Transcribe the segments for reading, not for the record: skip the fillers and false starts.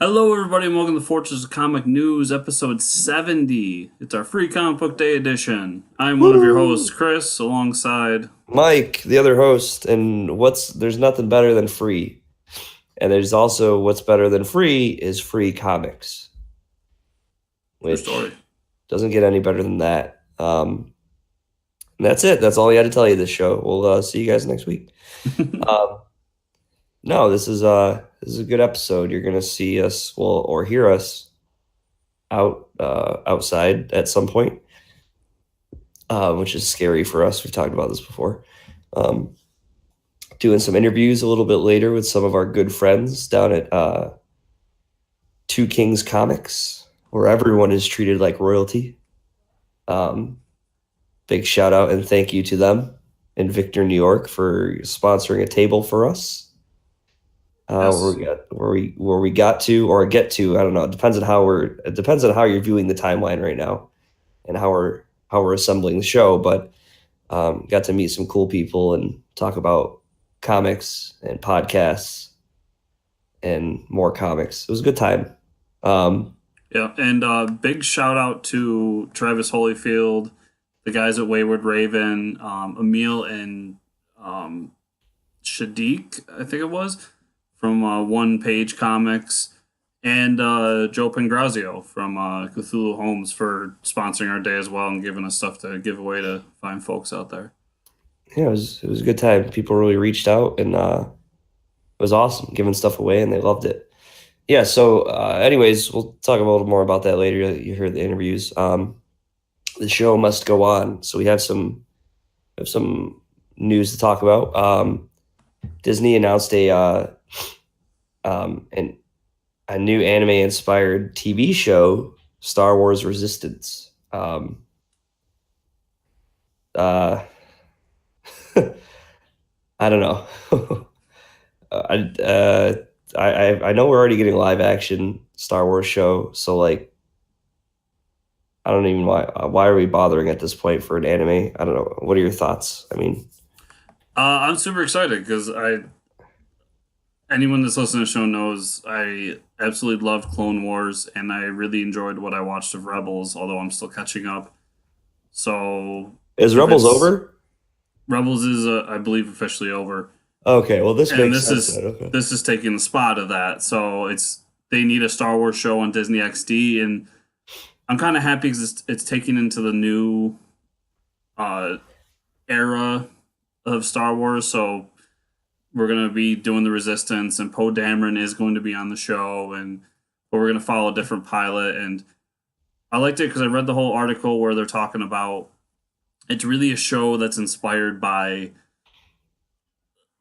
Hello, everybody, and welcome to Fortress of Comic News, episode 70. It's our free comic book day edition. I'm one of your hosts, Woo! Chris, alongside. Mike, the other host, and there's nothing better than free. And there's also what's better than free is free comics, True story. which doesn't get any better than that. And that's it. That's all we had to tell you this show. We'll see you guys next week. Um, no, this is a good episode. You're gonna see us, well, or hear us outside at some point, which is scary for us. We've talked about this before. Um, Doing some interviews a little bit later with some of our good friends down at Two Kings Comics, where everyone is treated like royalty. Um, Big shout out and thank you to them in Victor, New York, for sponsoring a table for us. Yes. Where we got to or get to, I don't know. It depends on how you're viewing the timeline right now and how we're assembling the show. But got to meet some cool people and talk about comics and podcasts and more comics. It was a good time. Um, Yeah, and big shout out to Travis Holyfield, the guys at Wayward Raven, Emil and um, Shadiq, I think it was, from One Page Comics, and Joe Pangrazio from Cthulhu Homes for sponsoring our day as well and giving us stuff to give away to fine folks out there. yeah, it was a good time. People really reached out and it was awesome giving stuff away and they loved it. Yeah, so anyways, we'll talk a little more about that later. You heard the interviews. The show must go on. So we have some news to talk about. Disney announced an a new anime inspired TV show, Star Wars Resistance. Uh, I don't know. I, uh, I know we're already getting live action Star Wars show, so like I don't even why are we bothering at this point for an anime? I don't know. What are your thoughts? I mean, I'm super excited because anyone that's listening to the show knows I absolutely loved Clone Wars and I really enjoyed what I watched of Rebels, although I'm still catching up. So is if Rebels it's over? Rebels is I believe officially over, Okay, well this and makes this sense is then. Okay. this is taking the spot of that. So they need a Star Wars show on Disney XD, and I'm kind of happy because it's taking into the new uh, era of Star Wars. So we're going to be doing the Resistance, and Poe Dameron is going to be on the show, and but we're going to follow a different pilot. And I liked it because I read the whole article where they're talking about it's really a show that's inspired by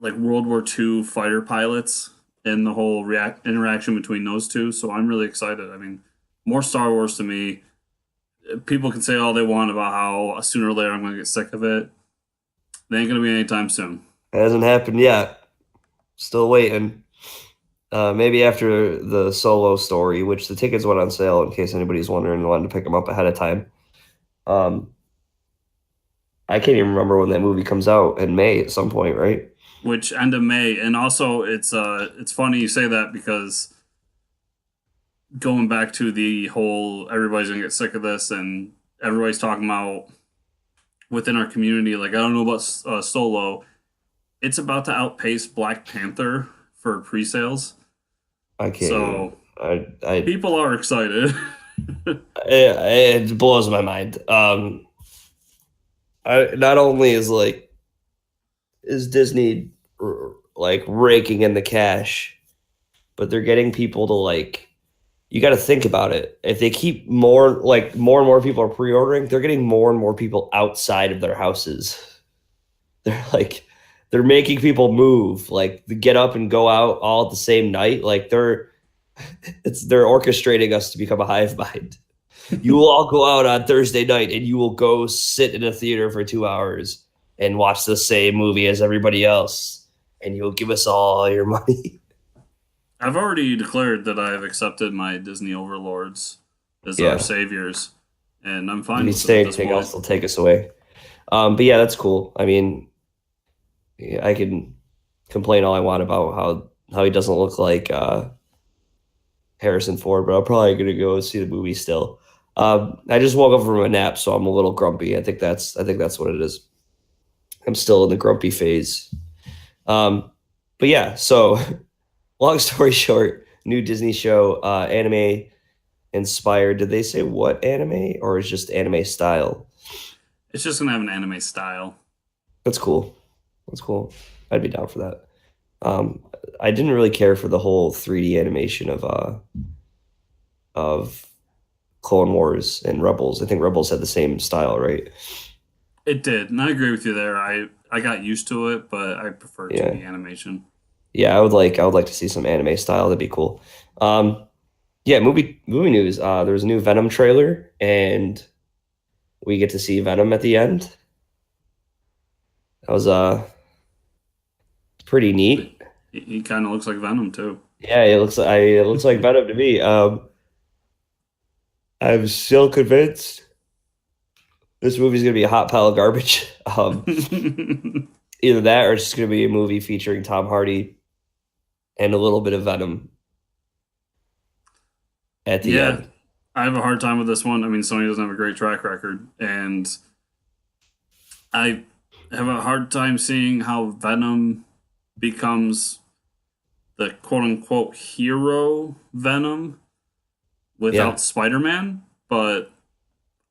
like World War II fighter pilots and the whole interaction between those two. So I'm really excited. I mean, more Star Wars to me. People can say all they want about how sooner or later I'm going to get sick of it. They ain't going to be anytime soon. It hasn't happened yet. Still waiting. Maybe after the solo story, which the tickets went on sale in case anybody's wondering and wanted to pick them up ahead of time. Um, I can't even remember when that movie comes out in May at some point, right? Which end of May, and also it's funny you say that because going back to the whole everybody's gonna get sick of this and everybody's talking about within our community like I don't know about Solo, it's about to outpace Black Panther for pre-sales, I can't even. so I people are excited. it blows my mind. Not only is Disney like raking in the cash, but they're getting people to like. You got to think about it. If they keep more and more people are pre-ordering, they're getting more and more people outside of their houses. They're like they're making people move, like get up and go out all at the same night. Like they're orchestrating us to become a hive mind. You will all go out on Thursday night and you will go sit in a theater for 2 hours and watch the same movie as everybody else, and you'll give us all your money. I've already declared that I have accepted my Disney overlords as our Yeah, saviors, and I'm if fine you with it at say this anything point. else, they'll take us away. But yeah, that's cool. I mean, yeah, I can complain all I want about how he doesn't look like Harrison Ford, but I'm probably gonna go see the movie still. I just woke up from a nap, so I'm a little grumpy. I think that's what it is. I'm still in the grumpy phase. But yeah, so long story short, new Disney show, anime inspired. Did they say what anime or is just anime style? It's just gonna have an anime style. That's cool. That's cool. I'd be down for that. Um, I didn't really care for the whole 3D animation of Clone Wars and Rebels. I think Rebels had the same style, right? It did, and I agree with you there. I got used to it, but I prefer Yeah. 2D animation. Yeah, I would like to see some anime style. That'd be cool. Um, yeah, movie news. There was a new Venom trailer, and we get to see Venom at the end. That was pretty neat. He kind of looks like Venom too. Yeah, it looks like Venom to me. I'm still convinced this movie's gonna be a hot pile of garbage. Either that or it's just gonna be a movie featuring Tom Hardy and a little bit of Venom at the Yeah, end. I have a hard time with this one. I mean, Sony doesn't have a great track record, and I have a hard time seeing how Venom becomes the quote unquote hero Venom Yeah, without Spider Man, but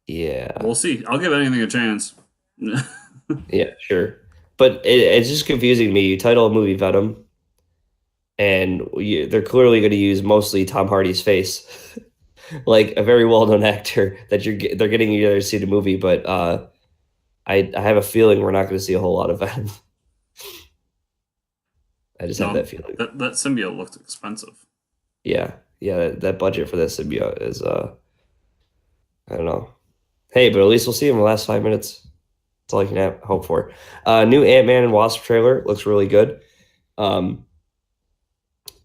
yeah, we'll see. I'll give anything a chance. yeah, sure. But it's just confusing to me. You title a movie Venom, and they're clearly going to use mostly Tom Hardy's face, like a very well-known actor that they're getting you to see the movie. But I have a feeling we're not going to see a whole lot of Venom. I just have No, that feeling. that symbiote looked expensive. Yeah, yeah, that budget for that symbiote is I don't know. Hey, but at least we'll see him in the last 5 minutes. That's all I can hope for. New Ant-Man and Wasp trailer looks really good. Um,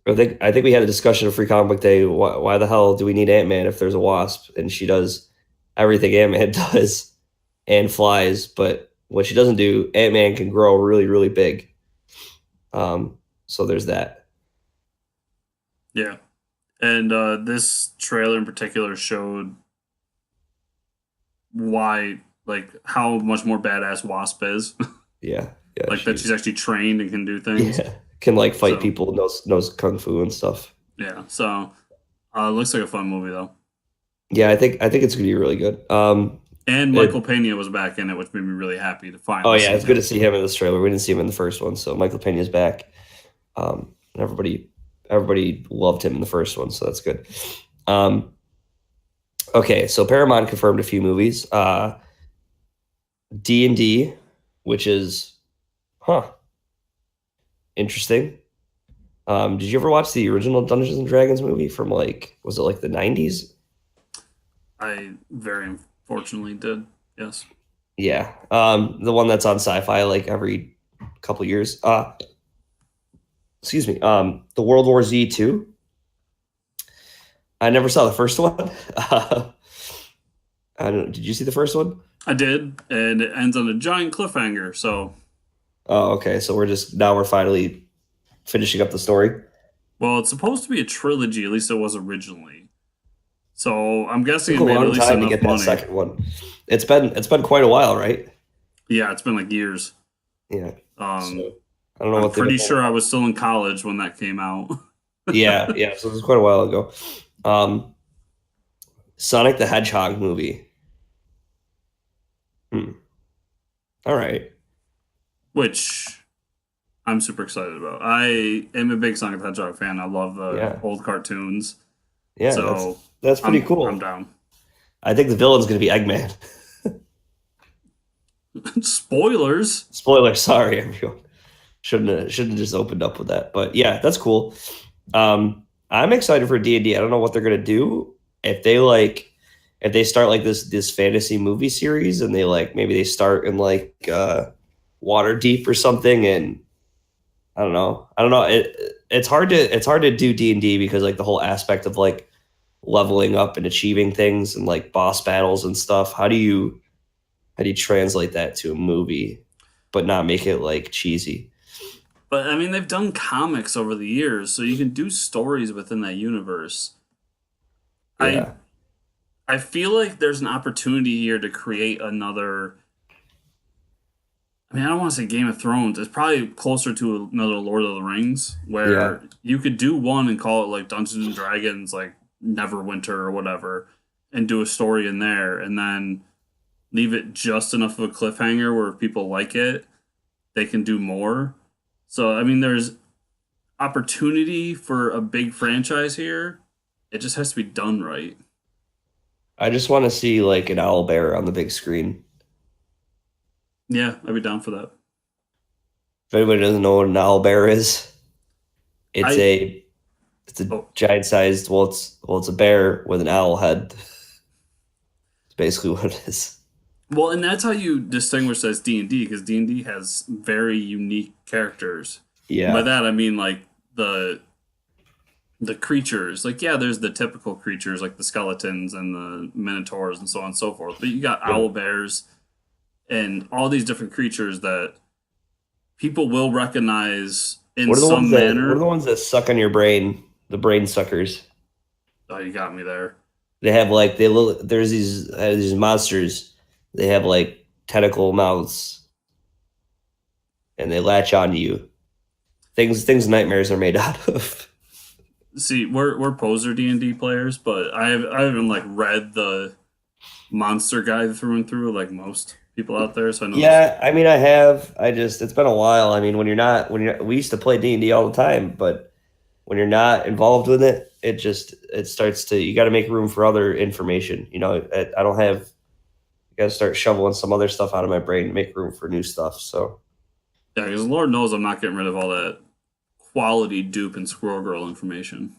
I think we had a discussion of Free Comic Book Day. Why the hell do we need Ant-Man if there's a Wasp and she does everything Ant-Man does and flies, but what she doesn't do, Ant-Man can grow really, really big. So there's that. Yeah, and this trailer in particular showed why, like, how much more badass Wasp is. Yeah, yeah, Like that she's actually trained and can do things. yeah, can like fight So people, knows kung fu and stuff. yeah, so looks like a fun movie though. Yeah, I think it's gonna be really good. And Michael It, Pena was back in it, which made me really happy to oh finally yeah, see it's good to him. see him in this trailer. We didn't see him in the first one, so Michael Pena's back. And everybody loved him in the first one, so that's good. Um, okay, so Paramount confirmed a few movies. D&D, which is interesting. Did you ever watch the original Dungeons and Dragons movie from like was it like the 90s? I very unfortunately did. Yes. Yeah. The one that's on sci-fi like every couple years. Excuse me. The World War Z 2. I never saw the first one. I don't know. Did you see the first one? I did, and it ends on a giant cliffhanger. So, Oh, okay. So we're finally finishing up the story. well, it's supposed to be a trilogy. At least it was originally. So I'm guessing Took it a made at long least time to enough get that money. second one. It's been quite a while, right? Yeah, it's been like years. Yeah. So Um, I don't know I'm what they've been pretty doing. sure I was still in college when that came out. Yeah, yeah. So it was quite a while ago. Um, Sonic the Hedgehog movie. Hmm. All right. Which I'm super excited about. I am a big Sonic the Hedgehog fan. I love the Yeah. old cartoons. Yeah, that's So that's pretty I'm cool. down. I think the villain's gonna be Eggman. Spoilers. Spoiler, sorry, everyone. Shouldn't have just opened up with that. But yeah, that's cool. I'm excited for D&D. I don't know what they're gonna do. If they start like this fantasy movie series and they like maybe they start in like Waterdeep or something and I don't know. I don't know. It's hard to do D&D because like the whole aspect of like leveling up and achieving things and like boss battles and stuff. How do you translate that to a movie but not make it like cheesy? But I mean, they've done comics over the years, so you can do stories within that universe. I Yeah. I feel like there's an opportunity here to create another. I mean, I don't want to say Game of Thrones. It's probably closer to another Lord of the Rings, Yeah. where you could do one and call it like Dungeons and Dragons, like Neverwinter or whatever, and do a story in there, and then leave it just enough of a cliffhanger where if people like it, they can do more. So, I mean, there's opportunity for a big franchise here. It just has to be done right. I just want to see like an owl bear on the big screen. Yeah, I'd be down for that. If anybody doesn't know what an owl bear is, it's I a it's a oh, giant sized it's a bear with an owl head. It's basically what it is. well, and that's how you distinguish as D&D because D&D has very unique characters. And by Yeah. that I mean like the the creatures. Like yeah, there's the typical creatures like the skeletons and the minotaurs and so on and so forth. But you got owl bears and all these different creatures that people will recognize in some What are manner. the ones that suck on your brain? The brain suckers. Oh, you got me there. They have like there's these monsters. They have like tentacle mouths and they latch onto you. Things nightmares are made out of. See, we're poser D&D players, but I haven't like read the monster guide through and through like most people out there. So I know Yeah, I mean I have. It's been a while. I mean we used to play D&D all the time, but when you're not involved with it, it starts to you got to make room for other information. You know, I don't have I got to start shoveling some other stuff out of my brain to make room for new stuff. So, yeah, because Lord knows I'm not getting rid of all that quality dupe and squirrel girl information.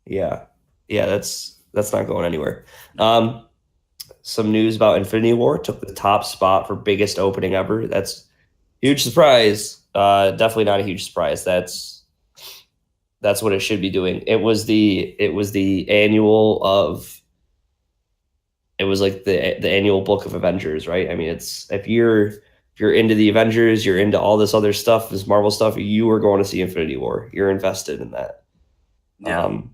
yeah. Yeah, that's not going anywhere. Some news about Infinity War took the top spot for biggest opening ever. That's huge surprise. Definitely not a huge surprise. That's what it should be doing. It was the annual of it was like the annual book of Avengers, right? I mean, it's if you're into the Avengers, you're into all this other stuff, this Marvel stuff, you are going to see Infinity War. You're invested in that. Yeah, Um,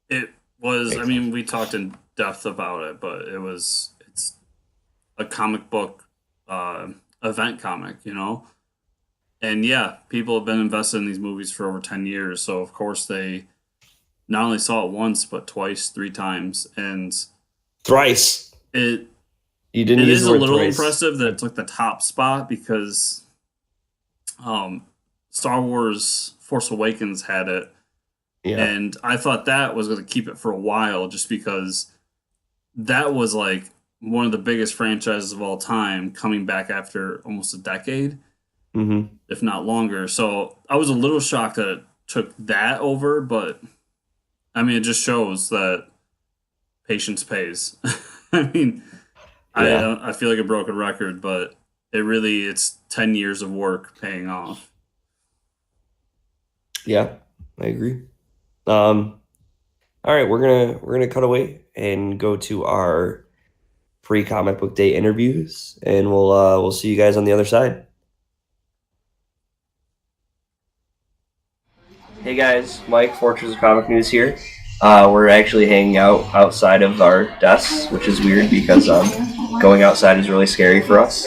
it was. I Makes sense. mean, we talked in depth about it, but it's a comic book event comic, you know. And yeah, people have been invested in these movies for over 10 years, so of course they not only saw it once but twice, three times, and Thrice. it You didn't it use is the a word little thrice. impressive that it took the top spot because Star Wars Force Awakens had it, Yeah. and I thought that was going to keep it for a while just because that was like one of the biggest franchises of all time coming back after almost a decade, Hmm. if not longer. So I was a little shocked that it took that over, but I mean, it just shows that patience pays. I mean, Yeah. I feel like a broken record, but it's 10 years of work paying off. Yeah. I agree. Um, all right, we're gonna cut away and go to our pre-comic book day interviews, and we'll see you guys on the other side. Hey guys, Mike, Fortress of Comic News here. We're actually hanging out outside of our desks, which is weird because going outside is really scary for us.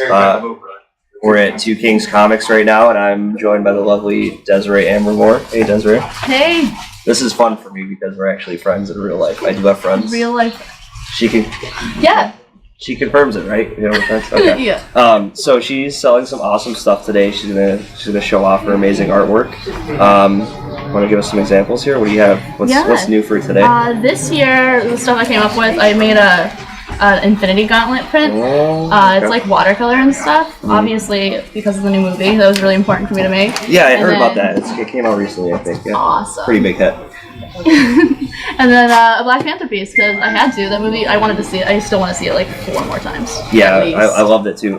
We're at Two Kings Comics right now, and I'm joined by the lovely Desiree Ambermore. Hey, Desiree. Hey, This is fun for me because we're actually friends in real life. I do have friends. real life. She can. Yeah. She confirms it, right? You know, that's okay. Yeah. So she's selling some awesome stuff today. She's gonna show off her amazing artwork. Want to give us some examples here? What do you have? What's new for today? This year, the stuff I came up with, I made an Infinity Gauntlet print. Okay. It's like watercolor and stuff. Obviously, because of the new movie, that was really important for me to make. Yeah, I And heard about then- that. It came out recently, I think. Yeah. Awesome. Pretty big hit. And then a Black Panther piece because I had to. That movie, I wanted to see it. I still want to see it like 4 more times. Yeah, at least. I loved it too.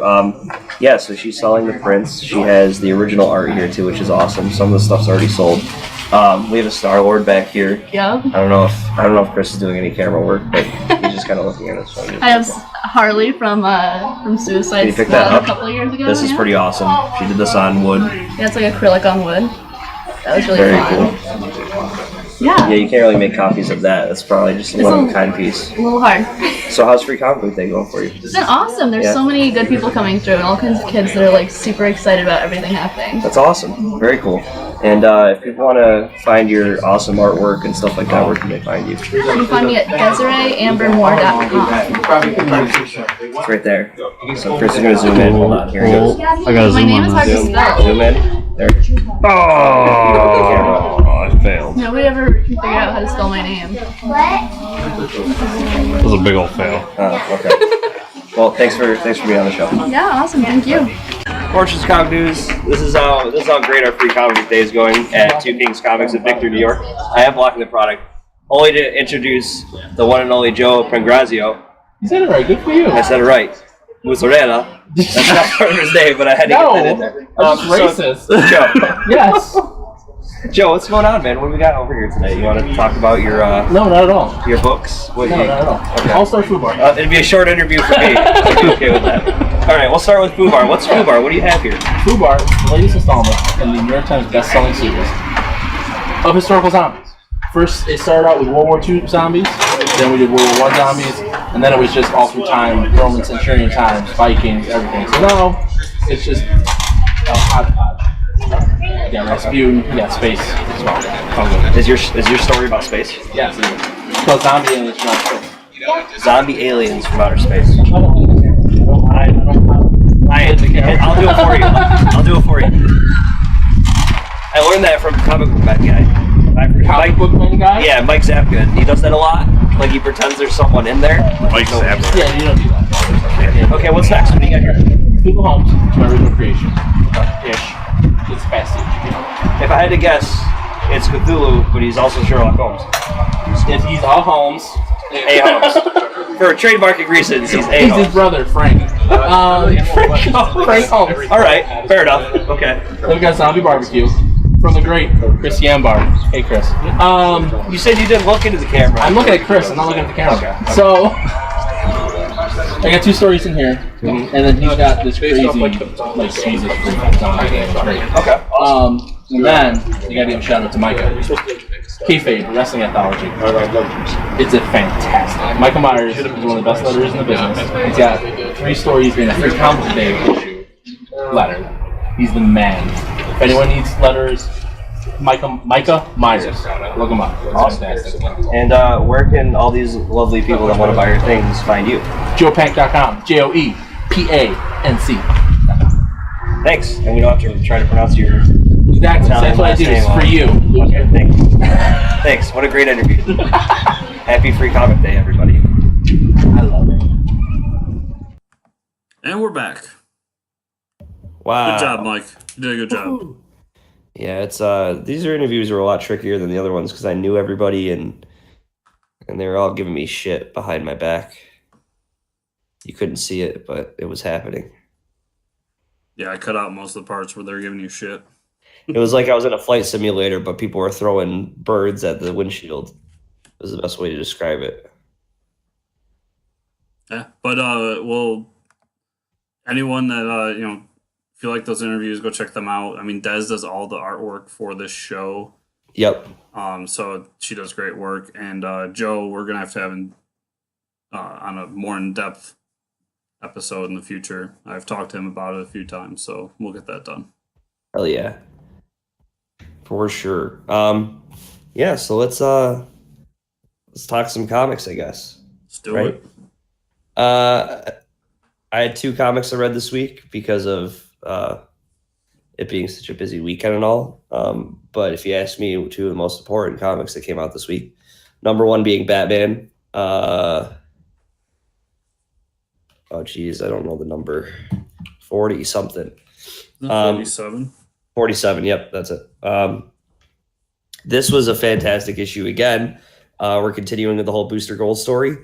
Yeah, so she's selling the prints. She has the original art here too, which is awesome. Some of the stuff's already sold. We have a Star Lord back here. Yep. I don't know if Chris is doing any camera work, but he's just kind of looking at us. So I have Harley from Suicide Can you pick that Squad up? a couple of years ago. This is yeah. pretty awesome. She did this on wood. Yeah, it's like acrylic on wood. That was really Very fun. cool. Yeah. Yeah, you can't really make copies of that. That's probably just a one-of-a-kind piece. A little hard. So how's Free Comic Book Day going for you? It's been awesome. There's so many good people coming through and all kinds of kids that are like super excited about everything happening. That's awesome. Very cool. And if people want to find your awesome artwork and stuff like that, where can they find you? You can find me at DesireeAmbermore.com. It's right there. So Chris is going to zoom in. Hold on. Here he goes. I gotta My zoom name on is hard to this. spell. Zoom in. There. Oh, I failed. Nobody ever can figure out how to spell my name. That was a big old fail. Oh, okay. Well, thanks for being on the show. Yeah, awesome. Thank you. Fortune's Comic News. This is how great our Free Comic Book Day is going at Two Kings Comics in Victor, New York. I am blocking the product only to introduce the one and only Joe Pangrazio. You said it right. Good for you. I said it right. Mozzarella. That's not part of his name, but I had to get that in there. I'm just racist. Joe. Yes. Joe, what's going on, man? What do we got over here today? You want to talk about your No, not at all. your books? What No, you, not at all. Okay. I'll start food bar. It'd be a short interview for me. I'd be okay with that. All right, we'll start with Foo Bar. What's Foo Bar? What do you have here? Food bar is the latest installment in the New York Times best-selling series of historical zombies. First, it started out with World War II zombies, then we did World War I zombies, and then it was just all through time, Roman centurion times, Vikings, everything. So now, it's just hodgepodge. You got Rasputin, you got space as well. Is your story about space? Yes, it is. It's called Zombie Aliens from Outer Space. Zombie aliens from outer space. I'll do it for you. I'll do it for you. I learned that from comic book man guy. Comic book man guy? Yeah, Mike Zapka. He does that a lot. Like he pretends there's someone in there. Mike Zapka. Yeah, you don't do that. Okay, what's next? What do you got here? People Homes, my original creation. Ish. It's fascinating. If I had to guess, it's Cthulhu, but he's also Sherlock Holmes. If he's all Holmes. A. Holmes. For trademarking reasons, he's A. He's Holmes. his brother, Frank. Frank Holmes. All right, fair enough. Okay. Then we got Zombie Barbecue from the great Chris Yambar. Hey, Chris. You said you didn't look into the camera. I'm looking at Chris. I'm not looking at the camera. Okay. So, I got two stories in here, and then he's got this crazy, like, Jesus freak zombie game. It's great. Okay. Awesome. And then you gotta give a shout out to Micah. Kayfabe, wrestling anthology. It's a fantastic. Michael Myers is one of the best letterers in the business. He's got 3 stories in a Free Comic Book Day issue letter. He's the man. If anyone needs letters, Micah Myers. Look him up. It's Awesome. fantastic. And where can all these lovely people that want to buy your things find you? JoePank.com. JoePanc. Thanks. And we don't have to try to pronounce your Exactly. Italian That's what I last do. name It's for on. you. Okay, thanks. Thanks. What a great interview. Happy Free Comic Day, everybody. I love it. And we're back. Wow. Good job, Mike. You did a good job. Yeah, it's these interviews are a lot trickier than the other ones because I knew everybody and they were all giving me shit behind my back. You couldn't see it, but it was happening. Yeah, I cut out most of the parts where they're giving you shit. It was like I was in a flight simulator, but people were throwing birds at the windshield. It was the best way to describe it. Yeah, but well, anyone that feel like those interviews, go check them out. I mean, Des does all the artwork for this show. Yep. So she does great work, and Joe, we're gonna have to have him on a more in-depth episode in the future. I've talked to him about it a few times, so we'll get that done. Hell yeah. For sure. Yeah, so let's talk some comics, I guess. Let's do Right. it. I had 2 comics I read this week because of it being such a busy weekend and all. But if you ask me, 2 of the most important comics that came out this week, number 1 being Batman. Oh geez, I don't know the number. 40 something. 47. 47. Yep, that's it. This was a fantastic issue again. We're continuing with the whole Booster Gold story,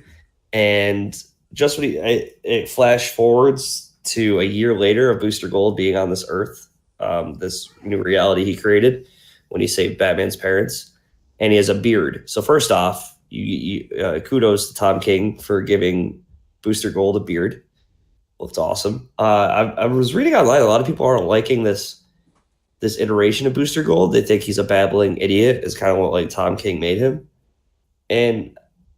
and just when it flash forwards to a year later of Booster Gold being on this Earth, this new reality he created when he saved Batman's parents, and he has a beard. So first off, kudos to Tom King for giving Booster Gold a beard. Looks awesome. I was reading online, a lot of people aren't liking this this iteration of Booster Gold. They think he's a babbling idiot, is kind of what like Tom King made him. And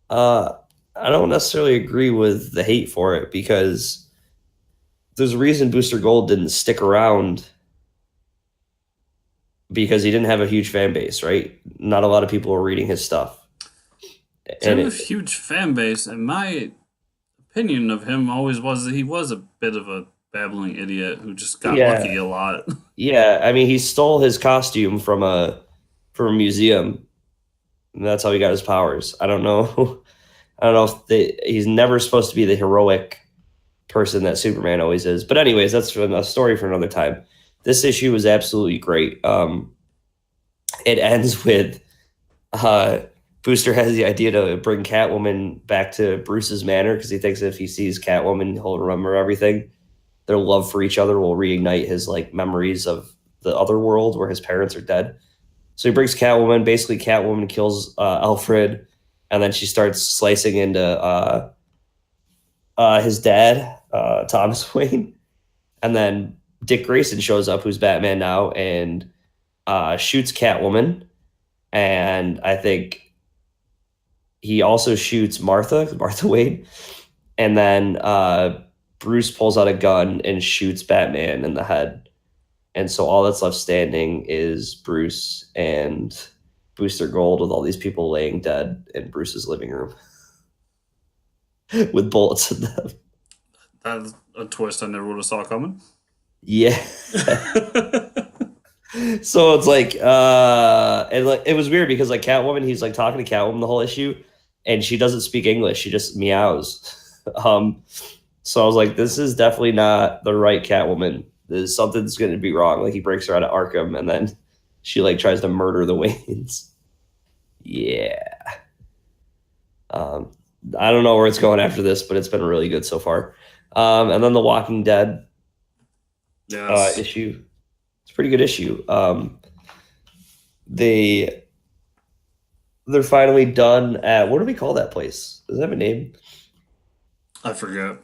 I don't necessarily agree with the hate for it, because there's a reason Booster Gold didn't stick around, because he didn't have a huge fan base, right? Not a lot of people were reading his stuff. And a huge fan base, and my opinion of him always was that he was a bit of a babbling idiot who just got lucky a lot. Yeah, I mean, he stole his costume from a museum, and that's how he got his powers. I don't know. I don't know if he's never supposed to be the heroic person that Superman always is. But anyways, that's a story for another time. This issue was absolutely great. It ends with Booster has the idea to bring Catwoman back to Bruce's manor, because he thinks if he sees Catwoman, he'll remember everything. Their love for each other will reignite his like memories of the other world where his parents are dead. So he brings Catwoman. Basically, Catwoman kills Alfred, and then she starts slicing into his dad, Thomas Wayne. And then Dick Grayson shows up, who's Batman now, and shoots Catwoman. And I think he also shoots Martha Wayne. And then Bruce pulls out a gun and shoots Batman in the head. And so all that's left standing is Bruce and Booster Gold, with all these people laying dead in Bruce's living room with bullets in them. That's a twist I never would have saw coming. Yeah. So it's like and like it was weird, because like Catwoman, he's like talking to Catwoman the whole issue, and she doesn't speak English, she just meows. So I was like, this is definitely not the right Catwoman. Something's going to be wrong. Like, he breaks her out of Arkham, and then she like tries to murder the Waynes. Yeah. I don't know where it's going after this, but it's been really good so far. And then the Walking Dead issue. It's a pretty good issue. They're finally done at, what do we call that place? Does it have a name? I forget.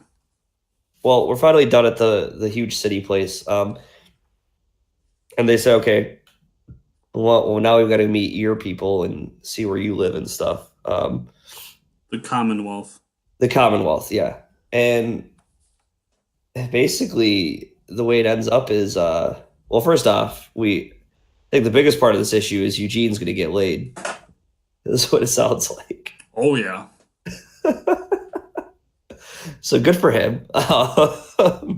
Well, we're finally done at the huge city place. And they say, okay, well, now we've got to meet your people and see where you live and stuff. The Commonwealth. The Commonwealth, yeah. And basically, the way it ends up is, well, first off, I think the biggest part of this issue is Eugene's going to get laid. That's what it sounds like. Oh, yeah. So good for him. The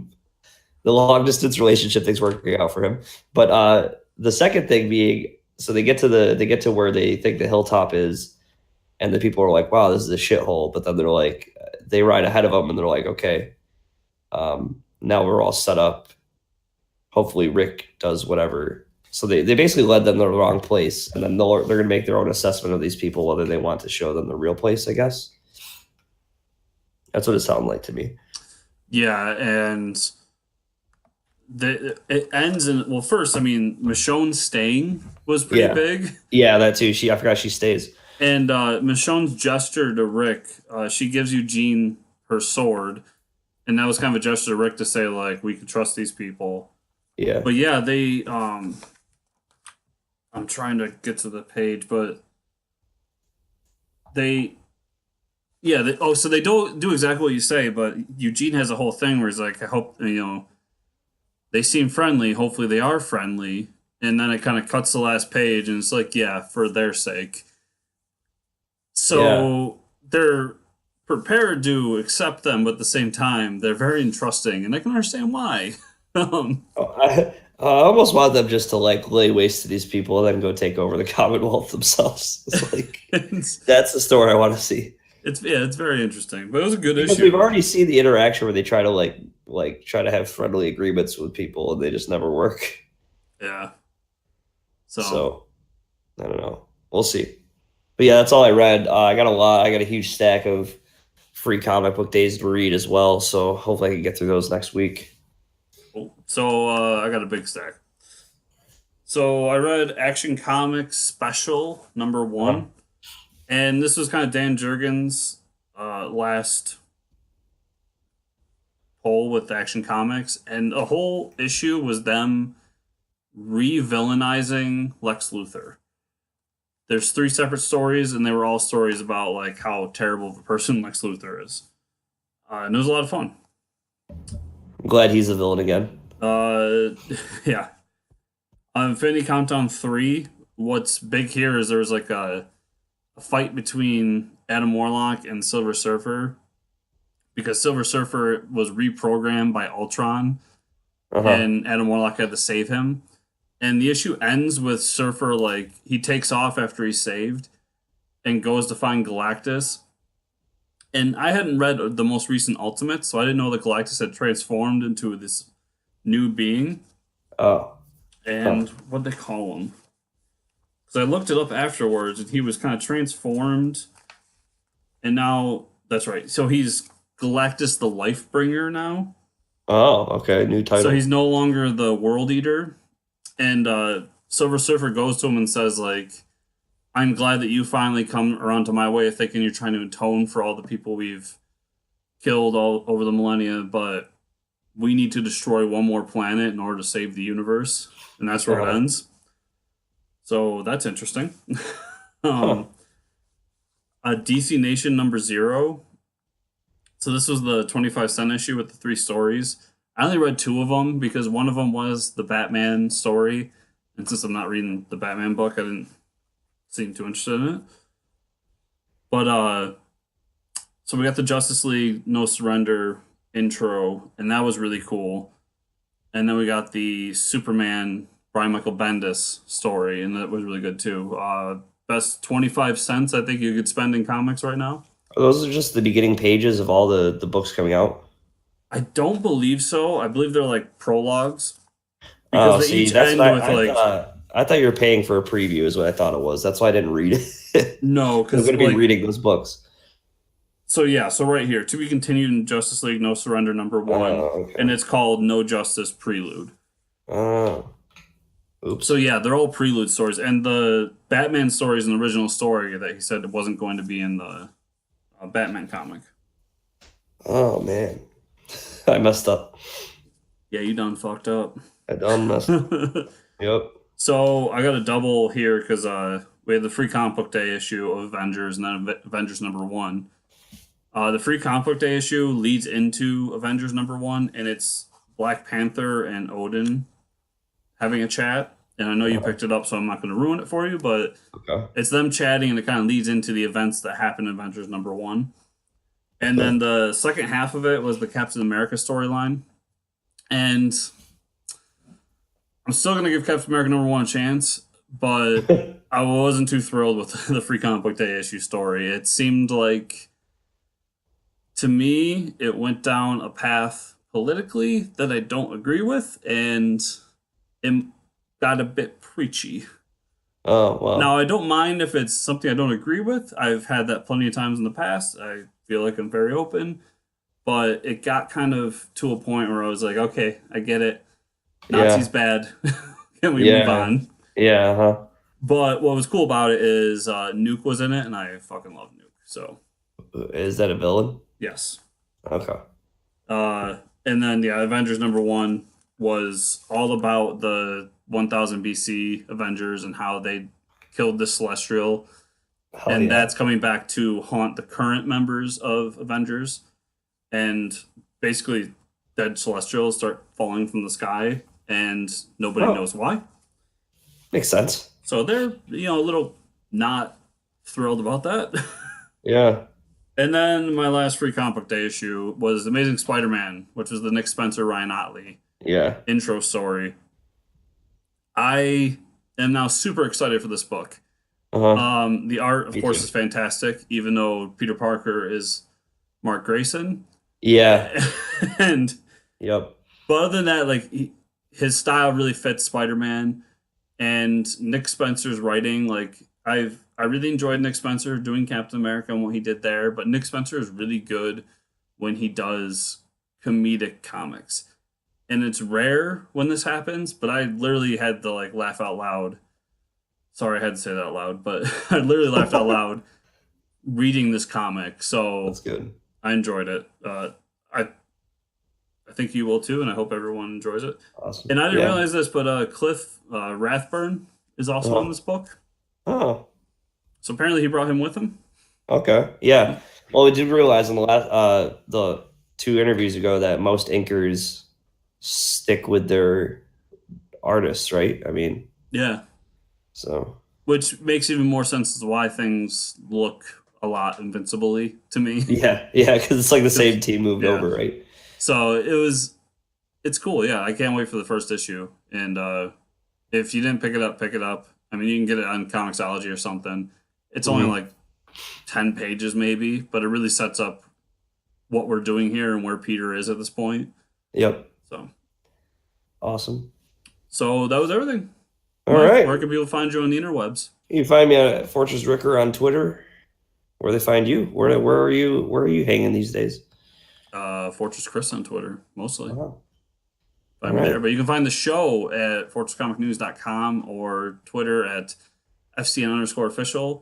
long distance relationship thing's working out for him. But the second thing being, so they get to where they think the hilltop is, and the people are like, "Wow, this is a shithole." But then they're like, they ride ahead of them, and they're like, "Okay, now we're all set up. Hopefully, Rick does whatever." So they basically led them to the wrong place, and then they're going to make their own assessment of these people, whether they want to show them the real place, I guess. That's what it sounded like to me. Yeah, and it ends in, well, first, I mean, Michonne staying was pretty big. Yeah, that too. I forgot she stays. And Michonne's gesture to Rick, she gives Eugene her sword, and that was kind of a gesture to Rick to say, like, we can trust these people. Yeah. But yeah, they, I'm trying to get to the page, but so they don't do exactly what you say, but Eugene has a whole thing where he's like, I hope, they seem friendly, hopefully they are friendly, and then it kind of cuts the last page, and it's like, yeah, for their sake. So they're prepared to accept them, but at the same time, they're very entrusting, and I can understand why. I almost want them just to like lay waste to these people and then go take over the Commonwealth themselves. It's like that's the story I want to see. It's very interesting, but it was a good because issue. We've already seen the interaction where they try to try to have friendly agreements with people, and they just never work. Yeah. So I don't know. We'll see. But yeah, that's all I read. I got a huge stack of free comic book days to read as well. So hopefully I can get through those next week. Cool. So I got a big stack. So I read Action Comics Special #1. And this was kind of Dan Jurgens' last poll with Action Comics. And a whole issue was them re-villainizing Lex Luthor. There's 3 separate stories, and they were all stories about like how terrible of a person Lex Luthor is. And it was a lot of fun. I'm glad he's the villain again. Yeah. On Infinity Countdown 3, what's big here is there's like a fight between Adam Warlock and Silver Surfer, because Silver Surfer was reprogrammed by Ultron, and Adam Warlock had to save him. And the issue ends with Surfer, like, he takes off after he's saved and goes to find Galactus. And I hadn't read the most recent Ultimate, so I didn't know that Galactus had transformed into this new being. Oh. And what'd they call him? Because I looked it up afterwards, and he was kind of transformed. And now, that's right. So he's Galactus the Lifebringer now. Oh, okay. New title. So he's no longer the World Eater. And Silver Surfer goes to him and says, like, I'm glad that you finally come around to my way of thinking. You're trying to atone for all the people we've killed all over the millennia, but we need to destroy one more planet in order to save the universe. And that's where it ends. So that's interesting. DC Nation number 0. So this was the 25-cent issue with the 3 stories. I only read 2 of them because one of them was the Batman story. And since I'm not reading the Batman book, I didn't seem too interested in it. But, so we got the Justice League No Surrender intro, and that was really cool. And then we got the Superman Brian Michael Bendis story, and that was really good too. Best 25 cents I think you could spend in comics right now. Those are just the beginning pages of all the books coming out? I don't believe so. I believe they're like prologues. Because they each that's end what with I thought you were paying for a preview is what I thought it was. That's why I didn't read it. No, because I'm going to be reading those books. So yeah, so right here, to be continued in Justice League No Surrender number 1, okay. and it's called No Justice Prelude. Oh. Oops. So yeah, they're all prelude stories, and the Batman story is an original story that he said it wasn't going to be in the Batman comic. Oh man, I messed up. Yeah, you done fucked up. I done messed up. Yep. So I got a double here because we had the free comic book day issue of Avengers, and then Avengers number 1. The free comic book day issue leads into Avengers number 1, and it's Black Panther and Odin having a chat. And I know you picked it up, so I'm not going to ruin it for you, but it's them chatting, and it kind of leads into the events that happen in Avengers number 1. And then the second half of it was the Captain America storyline. And I'm still going to give Captain America number 1 a chance, but I wasn't too thrilled with the free comic book day issue story. It seemed like, to me, it went down a path politically that I don't agree with, and it got a bit preachy. Oh, wow. Now, I don't mind if it's something I don't agree with. I've had that plenty of times in the past. I feel like I'm very open. But it got kind of to a point where I was like, okay, I get it. Nazis bad. Can we move on? Yeah, But what was cool about it is Nuke was in it, and I fucking love Nuke. So, is that a villain? yes. Okay. And then, yeah, Avengers number 1 was all about the 1000 BC Avengers and how they killed the Celestial. And that's coming back to haunt the current members of Avengers. And basically, dead Celestials start falling from the sky, and nobody knows why. Makes sense. So they're, a little not thrilled about that. Yeah. And then my last free comic book day issue was Amazing Spider-Man, which was the Nick Spencer, Ryan Ottley intro story. I am now super excited for this book. The art, of course, is fantastic, even though Peter Parker is Mark Grayson. Yeah. And but other than that, like, his style really fits Spider-Man, and Nick Spencer's writing, like, I really enjoyed Nick Spencer doing Captain America and what he did there, but Nick Spencer is really good when he does comedic comics. And it's rare when this happens, but I literally had to, like, laugh out loud. Sorry, I had to say that out loud, but I literally laughed out loud reading this comic. So that's good. I enjoyed it. I think you will too, and I hope everyone enjoys it. Awesome. And I didn't Yeah. realize this, but Cliff Rathburn is also Uh-huh. on this book. Oh, So apparently he brought him with him. okay. Yeah. Well, we did realize in the 2 interviews ago that most inkers stick with their artists, right? I mean, Yeah. so Which makes even more sense as to why things look a lot invincibly to me. yeah, because it's like the same team moved Yeah. over, right? So it's cool. Yeah, I can't wait for the first issue. And if you didn't pick it up, pick it up. I mean, you can get it on Comixology or something. It's only like 10 pages maybe, but it really sets up what we're doing here and where Peter is at this point. Yep. So Awesome. that was everything. All Mike, right. where can people find you on the interwebs? You can find me at Fortress Ricker on Twitter. Where they find you? Where are you hanging these days? Fortress Chris on Twitter, mostly. Oh. Find me there. But you can find the show at fortresscomicnews.com or Twitter at FCN_official.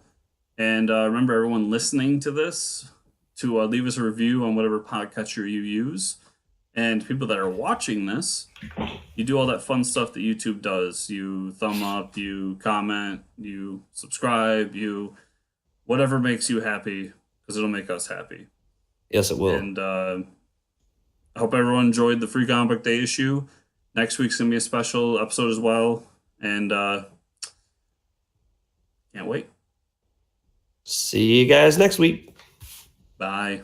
And remember, everyone listening to this, to leave us a review on whatever podcatcher you use. And people that are watching this, you do all that fun stuff that YouTube does. You thumb up, you comment, you subscribe, you whatever makes you happy, because it'll make us happy. Yes, it will. And I hope everyone enjoyed the Free Comic Book Day issue. Next week's going to be a special episode as well. And can't wait. See you guys next week. Bye.